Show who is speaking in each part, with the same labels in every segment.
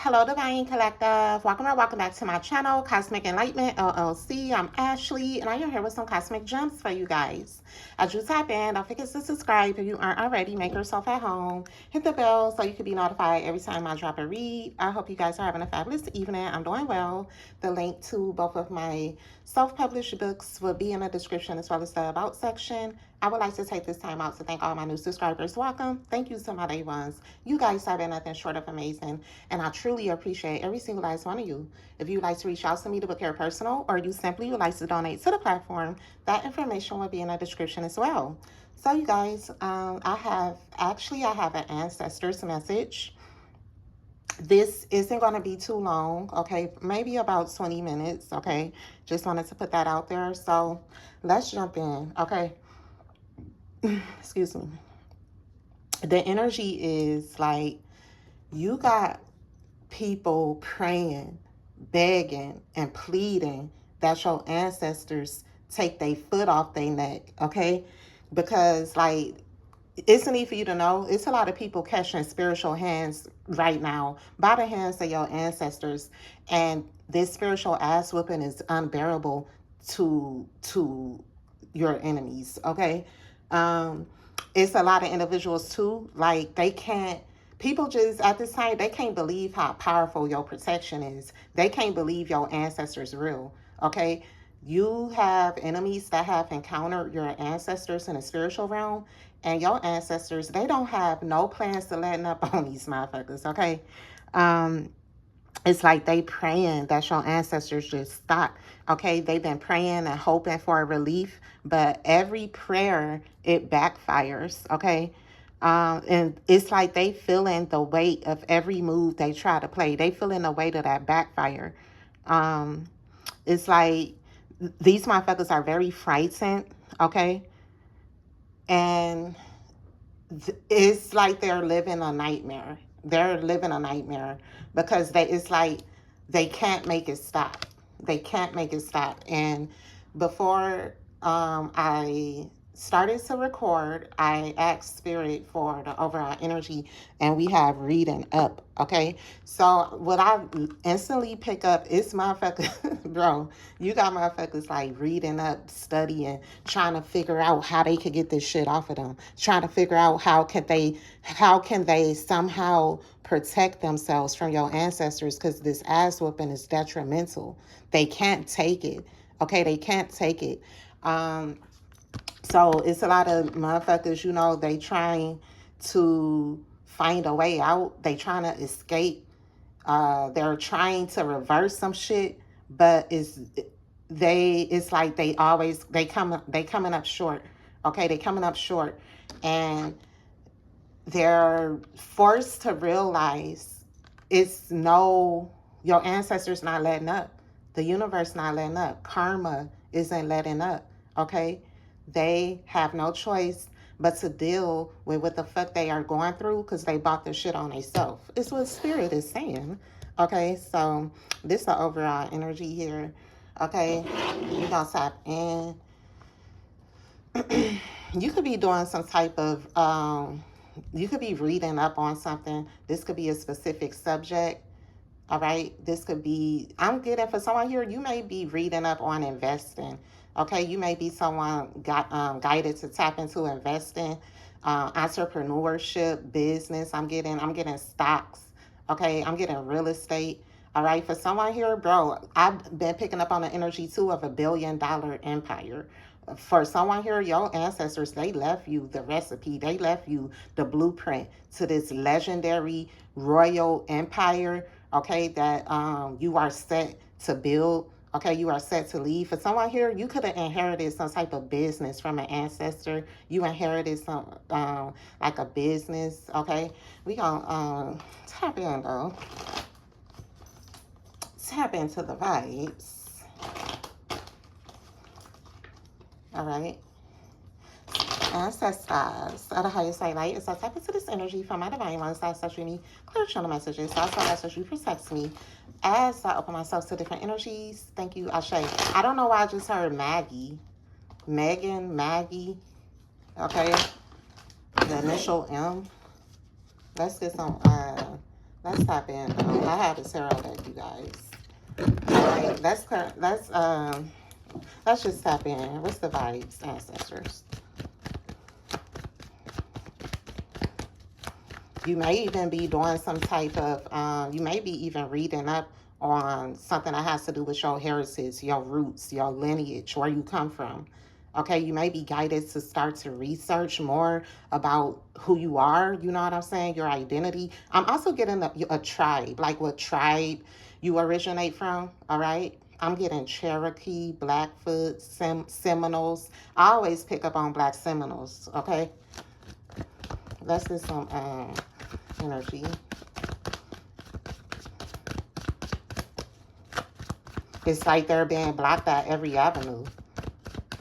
Speaker 1: Hello, Divine Collective. Welcome back to my channel, Cosmic Enlightenment LLC. I'm Ashley, and I am here with some cosmic gems for you guys. As you tap in, don't forget to subscribe if you aren't already. Make yourself at home. Hit the bell so you can be notified every time I drop a read. I hope you guys are having a fabulous evening. I'm doing well. The link to both of my self-published books will be in the description as well as the About section. I would like to take this time out to thank all my new subscribers. Welcome. Thank you to my day ones. You guys have been nothing short of amazing, and I truly appreciate every single last one of you. If you'd like to reach out to me to book your personal, or you simply would like to donate to the platform, that information will be in the description as well. So you guys, I have an ancestors message. This isn't going to be too long, okay? Maybe about 20 minutes, okay? Just wanted to put that out there. So let's jump in, okay? Excuse me. The energy is like you got people praying, begging, and pleading that your ancestors take their foot off their neck, okay? Because, like, it's a need for you to know, it's a lot of people catching spiritual hands right now by the hands of your ancestors, and this spiritual ass whooping is unbearable to your enemies, okay? It's a lot of individuals too, like they can't, people just at this time, they can't believe how powerful your protection is. They can't believe your ancestors real, okay? You have enemies that have encountered your ancestors in the spiritual realm, and your ancestors, they don't have no plans to letting up on these motherfuckers, okay? It's like they praying that your ancestors just stop, okay? They've been praying and hoping for a relief, but every prayer, it backfires, okay? And it's like they feeling the weight of every move they try to play. They feeling the weight of that backfire. It's like these motherfuckers are very frightened, okay? And it's like they're living a nightmare. They're living a nightmare because it's like they can't make it stop. They can't make it stop. And before I started to record, I asked Spirit for the overall energy, and we have reading up, okay? So what I instantly pick up is motherfuckers, bro, you got motherfuckers like reading up, studying, trying to figure out how they could get this shit off of them, trying to figure out how can they somehow protect themselves from your ancestors, because this ass whooping is detrimental. They can't take it, okay? They can't take it. So it's a lot of motherfuckers, you know, they trying to find a way out. They trying to escape. They're trying to reverse some shit, but it's like they coming up short. Okay, they coming up short, and they're forced to realize your ancestors not letting up. The universe not letting up. Karma isn't letting up. Okay, they have no choice but to deal with what the fuck they are going through, because they bought their shit on themselves. It's what Spirit is saying. Okay, so this is the overall energy here. Okay, you gonna tap in. You could be doing some type of you could be reading up on something. This could be a specific subject. All right, this could be, I'm getting for someone here, you may be reading up on investing. Okay, you may be someone guided to tap into investing, entrepreneurship, business. I'm getting stocks. Okay, I'm getting real estate. All right, for someone here, bro, I've been picking up on the energy too of $1 billion empire. For someone here, your ancestors, they left you the recipe. They left you the blueprint to this legendary royal empire, okay, that you are set to build. Okay, you are set to leave. For someone here, you could have inherited some type of business from an ancestor. You inherited some, like a business, okay? We gonna tap in, though. Tap into the vibes. All right. Ancestors of the highest light is I tap into this energy from my divine ones that touch me, clear channel messages. Also, message you protects me as I open myself to different energies. Thank you, Ashe. I don't know why I just heard Maggie. Megan, Maggie. Okay. The initial M. Let's get some Let's tap in though. I have this tarot deck, you guys. Alright, let's just tap in. What's the vibes, ancestors? You may even be doing some type of, you may be even reading up on something that has to do with your heritage, your roots, your lineage, where you come from. Okay, you may be guided to start to research more about who you are, you know what I'm saying, your identity. I'm also getting a tribe, like what tribe you originate from, all right? I'm getting Cherokee, Blackfoot, Seminoles. I always pick up on Black Seminoles, okay? Let's do some energy. It's like they're being blocked at every avenue.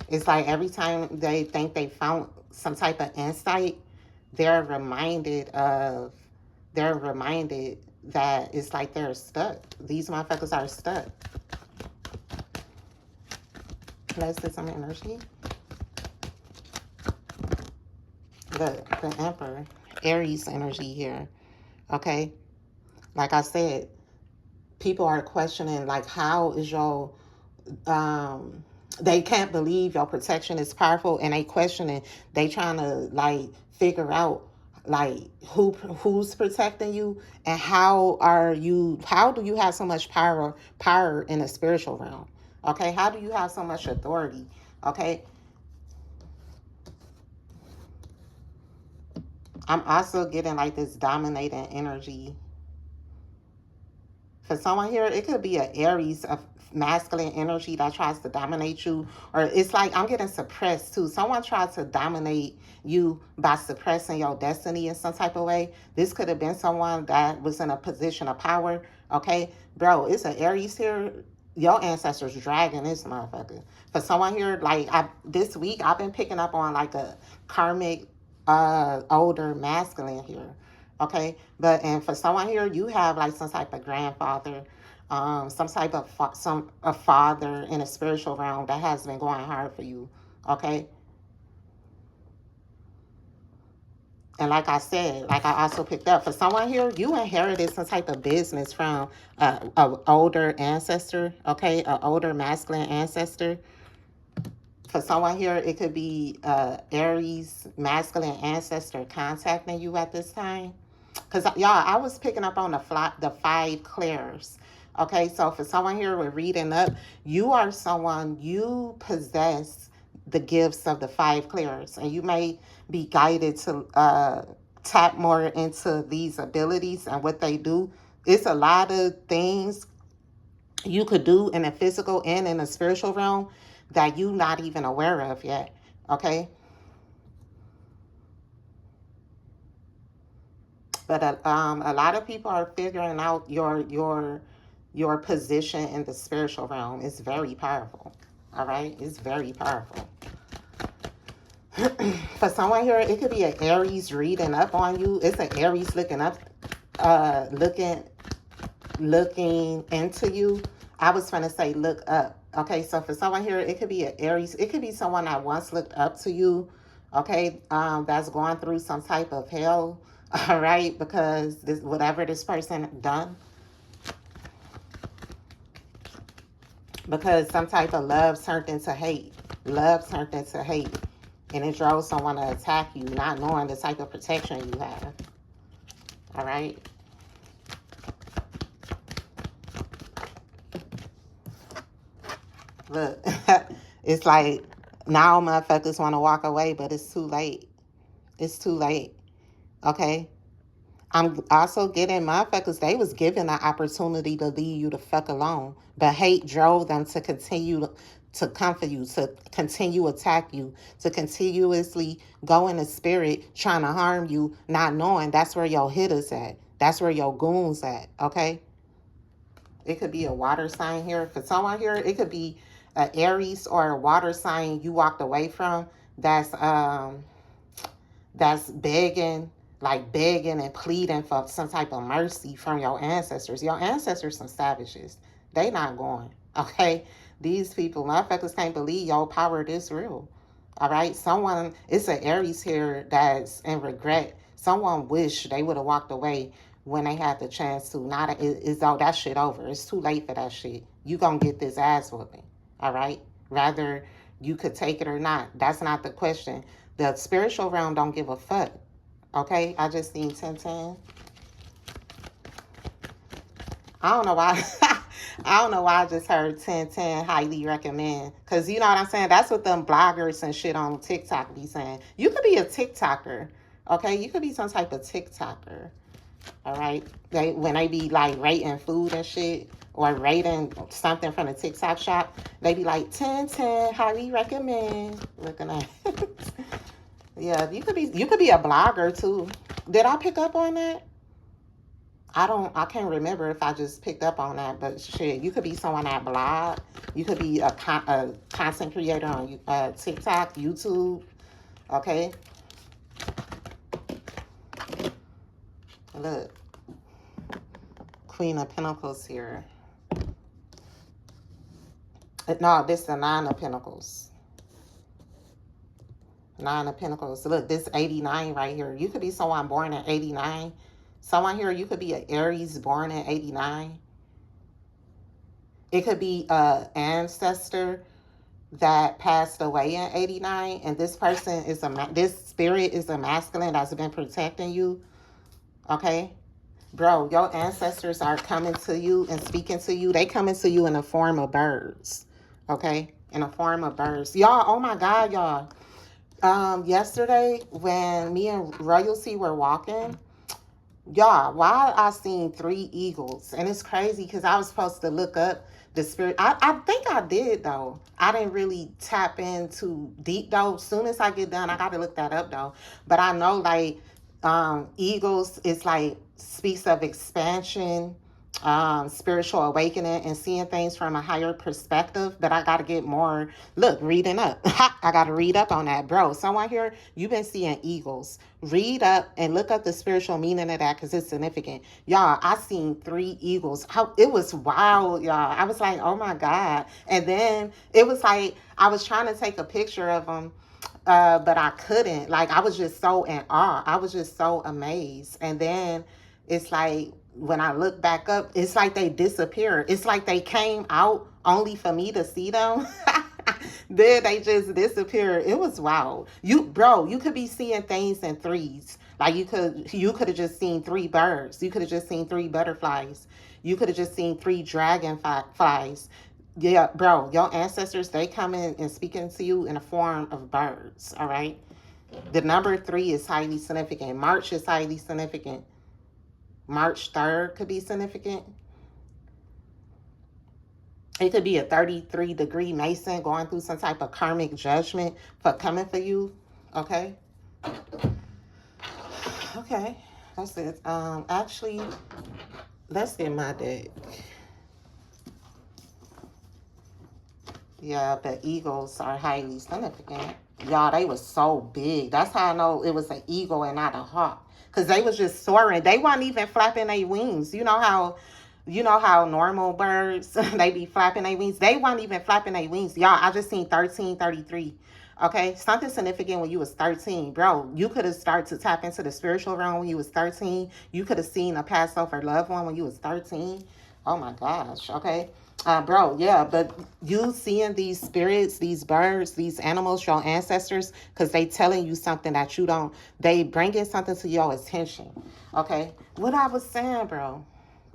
Speaker 1: It's like every time they think they found some type of insight, they're reminded that it's like they're stuck. These motherfuckers are stuck. Let's get some energy. The Emperor, Aries energy here. Okay, like I said, people are questioning, like, how is your they can't believe your protection is powerful, and they questioning, they trying to like figure out like who's protecting you, and how do you have so much power in the spiritual realm? Okay, how do you have so much authority? Okay, I'm also getting like this dominating energy. For someone here, it could be an Aries of masculine energy that tries to dominate you. Or it's like I'm getting suppressed too. Someone tried to dominate you by suppressing your destiny in some type of way. This could have been someone that was in a position of power. Okay, bro, it's an Aries here. Your ancestors dragging this motherfucker. For someone here, like this week, I've been picking up on like a karmic older masculine here. Okay, but and for someone here, you have like some type of grandfather, some type of a father in a spiritual realm that has been going hard for you. Okay, and like I said, like I also picked up for someone here, you inherited some type of business from a older ancestor. Okay, a older masculine ancestor. For someone here, it could be Aries masculine ancestor contacting you at this time. Because y'all, I was picking up on the five clairs. Okay, so for someone here with reading up, you are someone, you possess the gifts of the five clairs, and you may be guided to tap more into these abilities and what they do. It's a lot of things you could do in the physical and in the spiritual realm that you're not even aware of yet. Okay, but a lot of people are figuring out your position in the spiritual realm. Is very powerful. All right, it's very powerful. For someone here, it could be an Aries reading up on you. It's an Aries looking up, looking into you. I was trying to say look up. Okay, so for someone here, it could be an Aries. It could be someone that once looked up to you. Okay, that's going through some type of hell. All right, because whatever this person done, because some type of love turned into hate. Love turned into hate, and it drove someone to attack you, not knowing the type of protection you have. All right. Look, it's like now motherfuckers want to walk away, but it's too late. It's too late. Okay? I'm also getting motherfuckers, they was given an opportunity to leave you the fuck alone. But hate drove them to continue to come for you, to continue attack you, to continuously go in the spirit trying to harm you, not knowing that's where your hitters at. That's where your goons at, okay? It could be a water sign here. For someone here, it could be an Aries or a water sign you walked away from that's begging, like begging and pleading for some type of mercy from your ancestors. Your ancestors some savages. They not going, okay? These people, motherfuckers can't believe your power this real. All right? It's an Aries here that's in regret. Someone wish they would have walked away when they had the chance to. Not it's all that shit over. It's too late for that shit. You gonna get this ass whooping. All right. Rather you could take it or not. That's not the question. The spiritual realm don't give a fuck. Okay. I just seen 1010. I don't know why. I don't know why I just heard 1010 highly recommend. Because you know what I'm saying? That's what them bloggers and shit on TikTok be saying. You could be a TikToker. Okay? You could be some type of TikToker. All right? When they be like rating food and shit, or rating something from the TikTok shop, they be like 1010 highly recommend. Looking at yeah, you could be a blogger too. Did I pick up on that? I can't remember if I just picked up on that, but shit, you could be someone that blog. You could be a content creator on TikTok, YouTube, okay? Look, Queen of Pentacles here. No, this is the Nine of Pentacles. Nine of Pentacles. Look, this 89 right here. You could be someone born in 89. Someone here, you could be an Aries born in 89. It could be an ancestor that passed away in 89. And this person is this spirit is a masculine that's been protecting you. Okay? Bro, your ancestors are coming to you and speaking to you. They coming to you in the form of birds. Okay? In the form of birds. Y'all, oh my God, y'all. Yesterday, when me and Royalty were walking, y'all, while I seen 3 eagles, and it's crazy because I was supposed to look up the spirit. I think I did, though. I didn't really tap into deep, though. As soon as I get done, I got to look that up, though. But I know, like, eagles is like, speaks of expansion, spiritual awakening, and seeing things from a higher perspective. But I got to get more, look, reading up. I got to read up on that, bro. Someone here, you've been seeing eagles. Read up and look up the spiritual meaning of that, because it's significant. Y'all, I seen 3 eagles. It was wild, y'all. I was like, oh my God. And then it was like, I was trying to take a picture of them, but I couldn't. Like, I was just so in awe. I was just so amazed. And then it's like, when I look back up, it's like they disappeared. It's like they came out only for me to see them. Then they just disappeared. It was wild. Bro, you could be seeing things in 3s. Like you could have just seen 3 birds. You could have just seen 3 butterflies. You could have just seen 3 dragonflies. Yeah, bro, your ancestors, they come in and speaking to you in a form of birds. All right. The number 3 is highly significant. March is highly significant. March 3rd could be significant. It could be a 33-degree Mason going through some type of karmic judgment for coming for you. Okay? Okay. That's it. Actually, let's get my deck. Yeah, the eagles are highly significant. Y'all, they was so big. That's how I know it was an eagle and not a hawk. Because they was just soaring. They weren't even flapping their wings. You know how normal birds, they be flapping their wings? They weren't even flapping their wings. Y'all, I just seen 1333. Okay? Something significant when you was 13. Bro, you could have started to tap into the spiritual realm when you was 13. You could have seen a Passover loved one when you was 13. Oh my gosh. Okay? Bro, yeah, but you seeing these spirits, these birds, these animals, your ancestors, because they telling you something that you don't, they bringing something to your attention, okay? What I was saying, bro,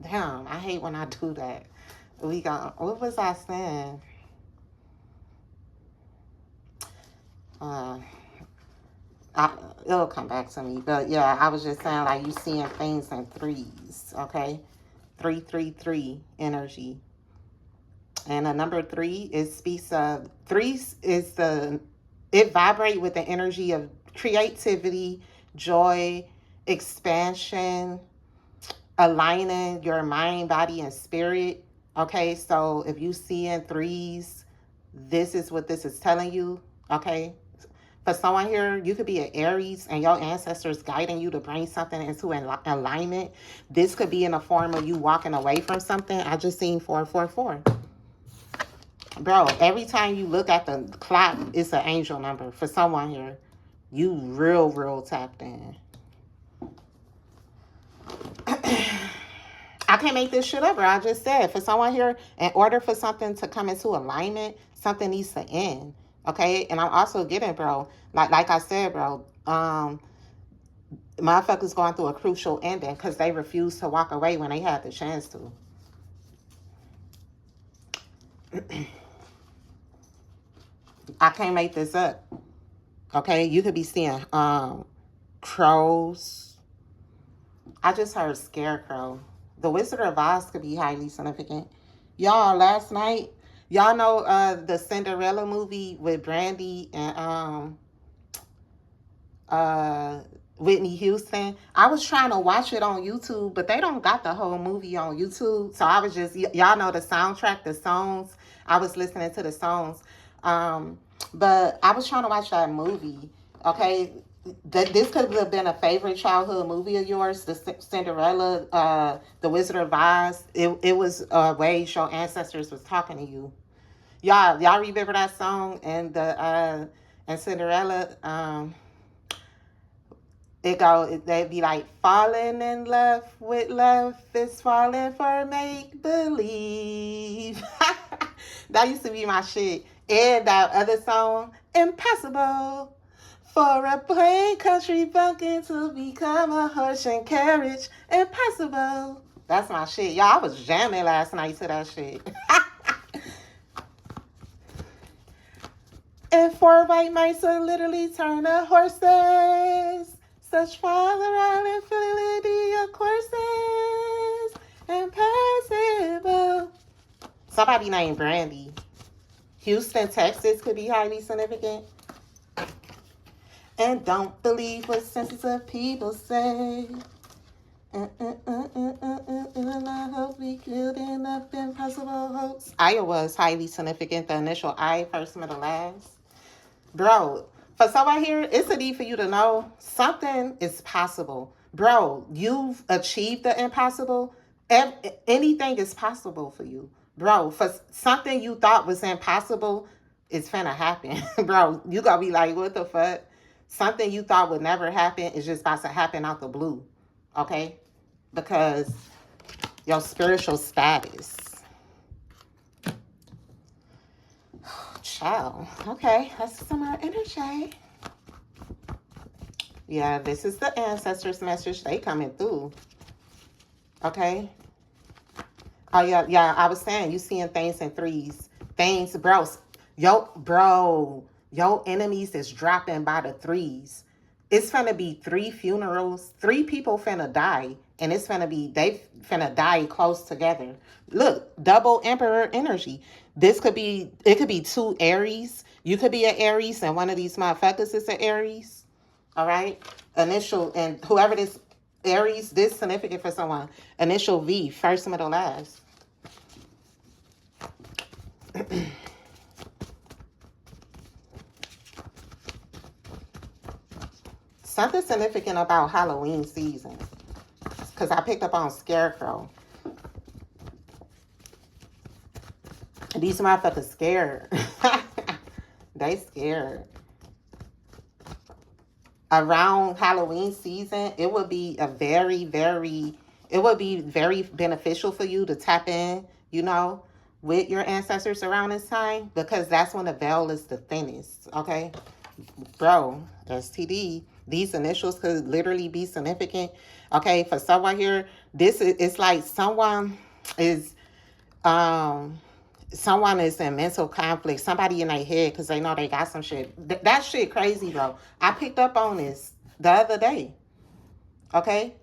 Speaker 1: damn, I hate when I do that. What was I saying? It'll come back to me, but yeah, I was just saying, like, you seeing things in 3s, okay? 333 energy. And a number 3, it speaks of 3 is it vibrate with the energy of creativity, joy, expansion, aligning your mind, body, and spirit. Okay, so if you see in 3s, this is what this is telling you. Okay, for someone here, you could be an Aries and your ancestors guiding you to bring something into alignment. This could be in the form of you walking away from something. I just seen 444. Bro, every time you look at the clock, it's an angel number. For someone here, you real tapped in. I can't make this shit up, bro. I just said, for someone here, in order for something to come into alignment, something needs to end. Okay? And I'm also getting, bro, like I said, bro, motherfuckers going through a crucial ending because they refused to walk away when they had the chance to. I can't make this up. Okay? You could be seeing crows. I just heard scarecrow. The Wizard of Oz could be highly significant. Y'all, last night, y'all know the Cinderella movie with Brandy and Whitney Houston. I was trying to watch it on YouTube, but they don't got the whole movie on YouTube. So I was just, y'all know the soundtrack, the songs. I was listening to the songs. But I was trying to watch that movie. Okay, this could have been a favorite childhood movie of yours, the Cinderella, the Wizard of Oz. It was ways your ancestors was talking to you. Y'all remember that song and the and Cinderella? They'd be like, falling in love with love is falling for make believe. That used to be my shit. And that other song, Impossible. For a plain country bumpkin to become a horse and carriage, impossible. That's my shit. Y'all, I was jamming last night to that shit. And 4 white mice will literally turn to horses. Such father island fluidity of courses. Impossible. Somebody named Brandy. Houston, Texas could be highly significant. And don't believe what sensitive people say. I hope we could end up impossible hopes. Iowa is highly significant. The initial I, first, middle, last. Bro, for someone here, it's a need for you to know something is possible. Bro, you've achieved the impossible. Anything is possible for you. Bro, for something you thought was impossible, it's finna happen. Bro, you gonna be like, what the fuck? Something you thought would never happen is just about to happen out the blue. Okay? Because your spiritual status. Child. Okay, that's some more energy. Yeah, this is the ancestors' message. They coming through. Okay? Oh, yeah, I was saying, you seeing things in threes. Things, bro. Your enemies is dropping by the threes. It's finna be 3 funerals. 3 people finna die. And it's finna be, they finna die close together. Look, double emperor energy. It could be 2 Aries. You could be an Aries and one of these motherfuckers is an Aries. All right? Initial, and whoever this Aries, this significant for someone. Initial V, first, middle, last. Something significant about Halloween season. Because I picked up on Scarecrow. These motherfuckers scared. They scared. Around Halloween season, it would be very beneficial for you to tap in, with your ancestors around this time. Because that's when the veil is the thinnest, okay? Bro, STD. These initials could literally be significant. Okay, for someone here, it's like someone is in mental conflict. Somebody in their head because they know they got some shit. That shit crazy, bro. I picked up on this the other day. Okay?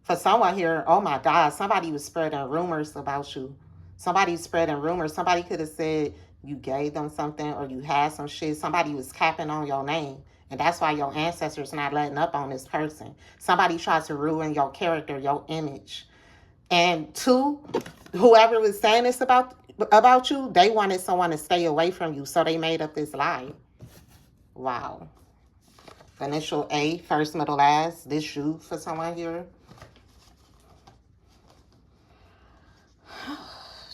Speaker 1: For someone here, oh my God, somebody was spreading rumors about you. Somebody's spreading rumors. Somebody could have said you gave them something or you had some shit. Somebody was capping on your name. And that's why your ancestors not letting up on this person. Somebody tried to ruin your character, your image. And 2, whoever was saying this about you, they wanted someone to stay away from you. So they made up this lie. Wow. Initial A, first, middle, last. This you for someone here.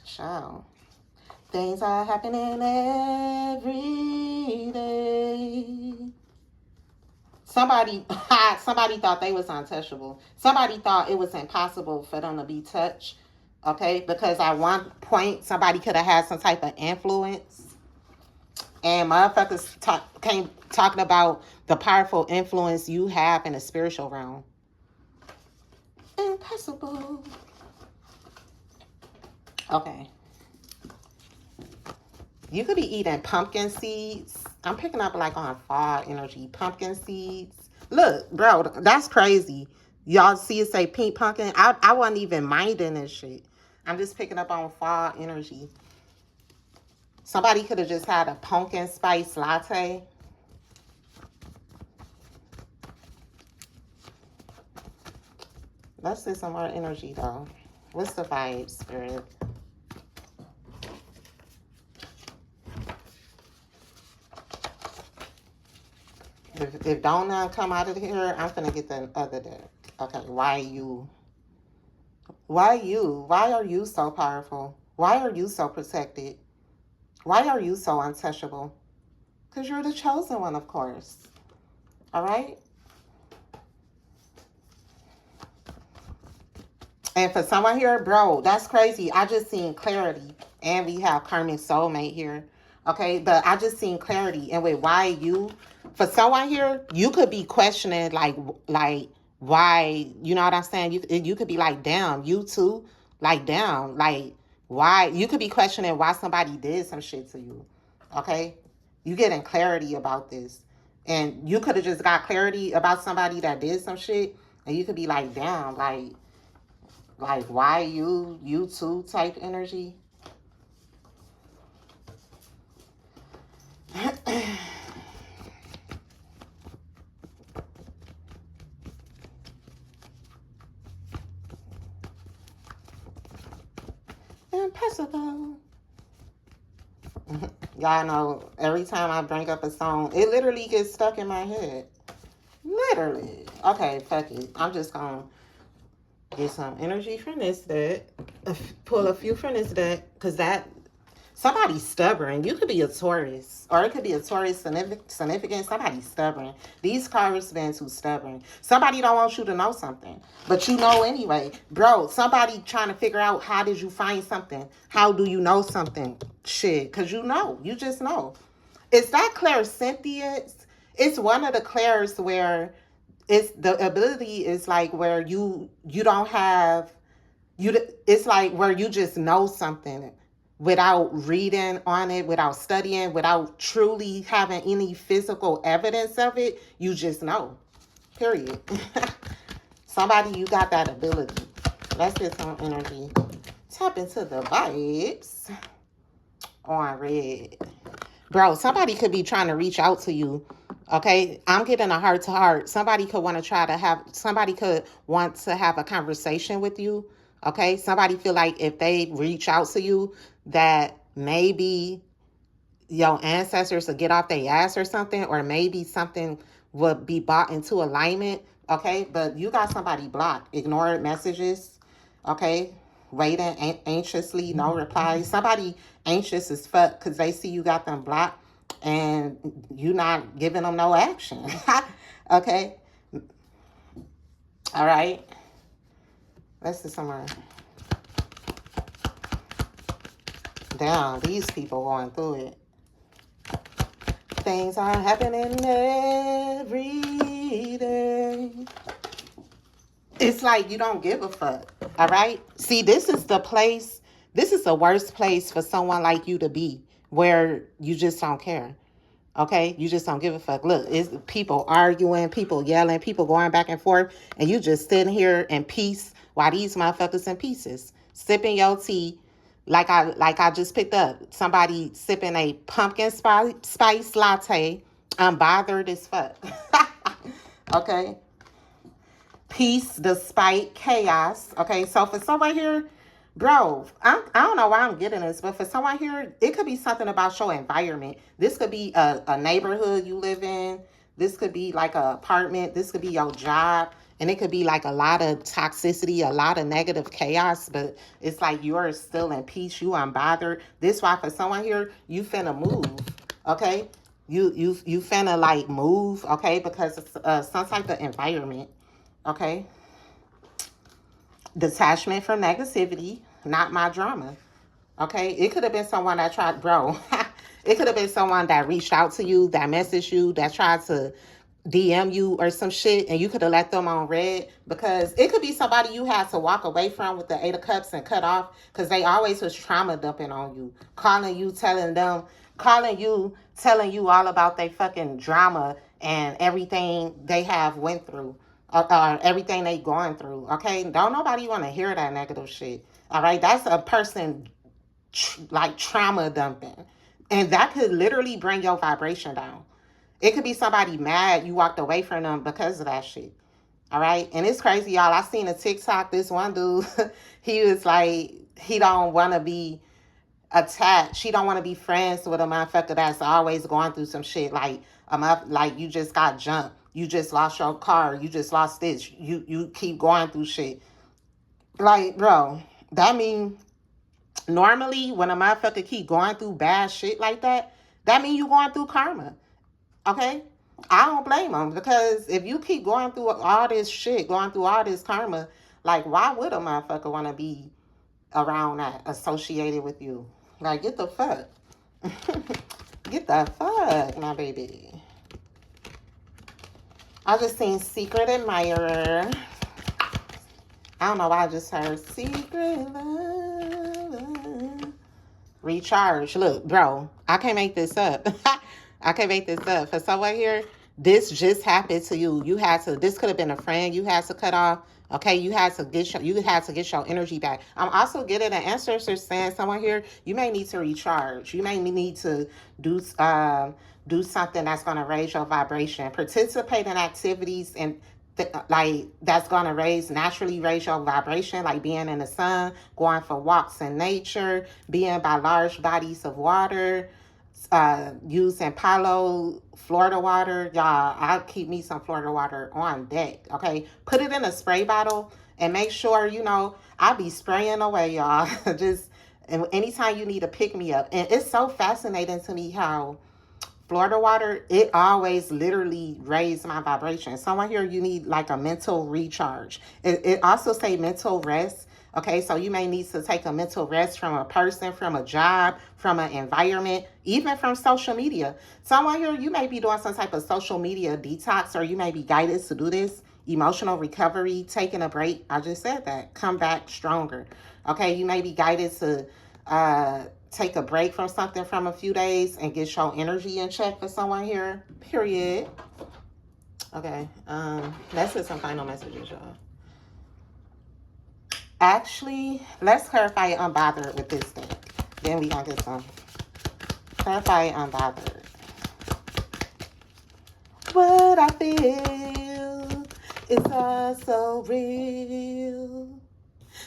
Speaker 1: Child. Things are happening every day. Somebody, somebody thought they was untouchable. Somebody thought it was impossible for them to be touched. Okay, because at one point somebody could have had some type of influence, and motherfuckers came talking about the powerful influence you have in the spiritual realm. Impossible. Okay. You could be eating pumpkin seeds. I'm picking up like on fall energy. Pumpkin seeds. Look, bro, that's crazy. Y'all see it say pink pumpkin? I wasn't even minding this shit. I'm just picking up on fall energy. Somebody could have just had a pumpkin spice latte. Let's see some more energy, though. What's the vibe, Spirit? If don't not come out of here, I'm gonna get the other deck. Okay, why you? Why you? Why are you so powerful? Why are you so protected? Why are you so untouchable? Because you're the chosen one, of course. All right? And for someone here, bro, that's crazy. I just seen clarity. And we have Karmic soulmate here. Okay, but I just seen clarity. And with why you, for someone here, you could be questioning like why, you know what I'm saying? You could be like, damn, you too? Like, damn, like, why? You could be questioning why somebody did some shit to you. Okay? You getting clarity about this. And you could have just got clarity about somebody that did some shit. And you could be like, damn, like why you too type energy. Impossible. Y'all know every time I bring up a song, it literally gets stuck in my head. Literally. Okay, fuck it. I'm just gonna get some energy from this deck. Pull a few from this deck. Because that, somebody's stubborn. You could be a Taurus. Or it could be a Taurus significant. Somebody's stubborn. These cards been too stubborn. Somebody don't want you to know something. But you know anyway. Bro, somebody trying to figure out how did you find something? How do you know something? Shit. Because you know. You just know. Is that clairsentience? It's one of the clairs where it's the ability is like where you don't have it's like where you just know something without reading on it, without studying, without truly having any physical evidence of it. You just know, period. Somebody, you got that ability. Let's get some energy. Tap into the vibes on red. Bro, somebody could be trying to reach out to you. Okay, I'm getting a heart to heart. Somebody could want to have a conversation with you. Okay, somebody feel like if they reach out to you that maybe your ancestors will get off their ass or something, or maybe something would be brought into alignment. Okay, but you got somebody blocked. Ignored messages. Okay, waiting anxiously, no replies. Somebody anxious as fuck because they see you got them blocked and you not giving them no action. Okay. All right. Let's do somewhere. Damn, these people going through it. Things are happening every day. It's like you don't give a fuck. All right. See, this is the place. This is the worst place for someone like you to be, where you just don't care. Okay? You just don't give a fuck. Look, it's people arguing, people yelling, people going back and forth, and you just sitting here in peace while these motherfuckers in pieces, sipping your tea, like I just picked up. Somebody sipping a pumpkin spice latte, unbothered as fuck. Okay? Peace despite chaos. Okay, so for someone here, bro, I don't know why I'm getting this, but for someone here, it could be something about your environment. This could be a neighborhood you live in. This could be like an apartment. This could be your job. And it could be like a lot of toxicity, a lot of negative chaos, but it's like you're still in peace. You unbothered. This why for someone here, you finna move. Okay? You finna like move, okay, because it's some type of environment, okay. Detachment from negativity, not my drama, okay. It could have been someone that tried, bro. It could have been someone that reached out to you, that messaged you, that tried to DM you or some shit, and you could have let them on red, because it could be somebody you had to walk away from with the 8 of Cups and cut off, because they always was trauma dumping on you, calling you, telling you all about their fucking drama and everything they have went through, or everything they going through. Okay, don't nobody want to hear that negative shit. All right, that's a person like trauma dumping, and that could literally bring your vibration down. It could be somebody mad you walked away from them because of that shit. All right. And it's crazy, y'all. I seen a TikTok, this one dude, he was like, he don't want to be attached. She don't want to be friends with a motherfucker that's always going through some shit. Like, like you just got jumped. You just lost your car. You just lost this. You keep going through shit. Like, bro, that mean normally when a motherfucker keep going through bad shit like that mean you going through karma. Okay? I don't blame them, because if you keep going through all this shit, going through all this karma, like, why would a motherfucker want to be around that, associated with you? Like, get the fuck. Get the fuck, my baby. I just seen Secret Admirer. I don't know why I just heard Secret Love. Recharge. Look, bro, I can't make this up. I can't make this up. For someone here, this just happened to you. You had to, this could have been a friend you had to cut off. Okay, you had to get your energy back. I'm also getting an ancestor saying someone here, you may need to recharge. You may need to do something that's going to raise your vibration. Participate in activities and like that's gonna naturally raise your vibration, like being in the sun, going for walks in nature, being by large bodies of water, using Palo, Florida water. Y'all, I'll keep me some Florida water on deck, okay? Put it in a spray bottle and make sure, I'll be spraying away, y'all. Just, and anytime you need to pick me up. And it's so fascinating to me how Florida water, it always literally raised my vibration. Someone here, you need like a mental recharge. It also say mental rest. Okay, so you may need to take a mental rest from a person, from a job, from an environment, even from social media. Someone here, you may be doing some type of social media detox, or you may be guided to do this. Emotional recovery, taking a break. I just said that. Come back stronger. Okay, you may be guided to take a break from something from a few days and get your energy in check for someone here. Period. Okay, let's get some final messages, y'all. Actually, let's clarify unbothered with this thing. Then we gonna get some. Clarify unbothered. What I feel is all so real.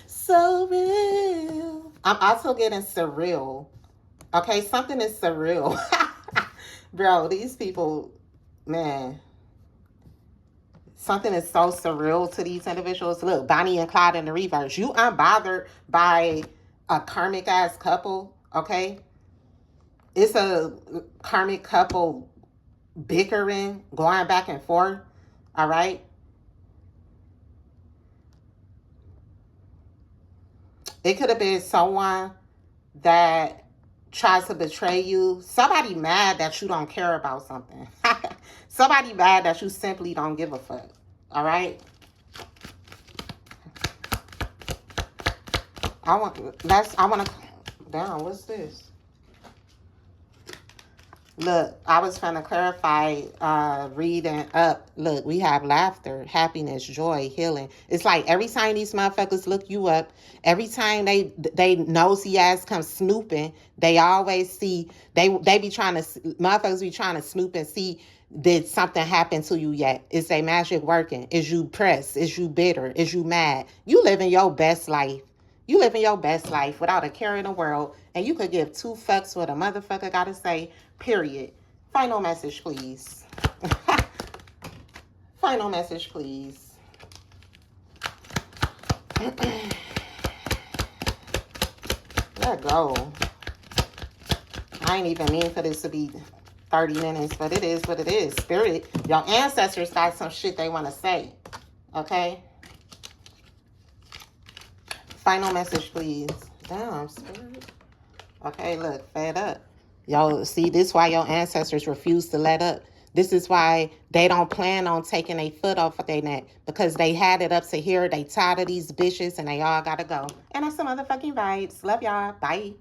Speaker 1: So real. I'm also getting surreal. Okay, something is surreal. Bro, these people, man. Something is so surreal to these individuals. Look, Bonnie and Clyde in the reverse. You unbothered by a karmic ass couple, okay? It's a karmic couple bickering, going back and forth, all right? It could have been someone that tries to betray you. Somebody mad that you don't care about something. Somebody mad that you simply don't give a fuck. All right? I want to, damn, what's this? Look, I was trying to clarify, reading up. Look, we have laughter, happiness, joy, healing. It's like every time these motherfuckers look you up, every time they nosy ass come snooping, they always see, they be trying to, motherfuckers be trying to snoop and see, did something happen to you yet? Is they magic working? Is you pressed? Is you bitter? Is you mad? You living your best life. You living your best life without a care in the world, and you could give 2 fucks what a motherfucker gotta say, period. Final message, please. Final message, please. Let go. I ain't even mean for this to be 30 minutes, but it is what it is. Spirit, your ancestors got some shit they want to say. Okay? Final message, please. Damn, Spirit. Okay, look, fed up. Y'all see, this is why your ancestors refuse to let up. This is why they don't plan on taking a foot off of their neck, because they had it up to here. They tired of these bitches and they all gotta go. And that's some motherfucking vibes. Love y'all. Bye.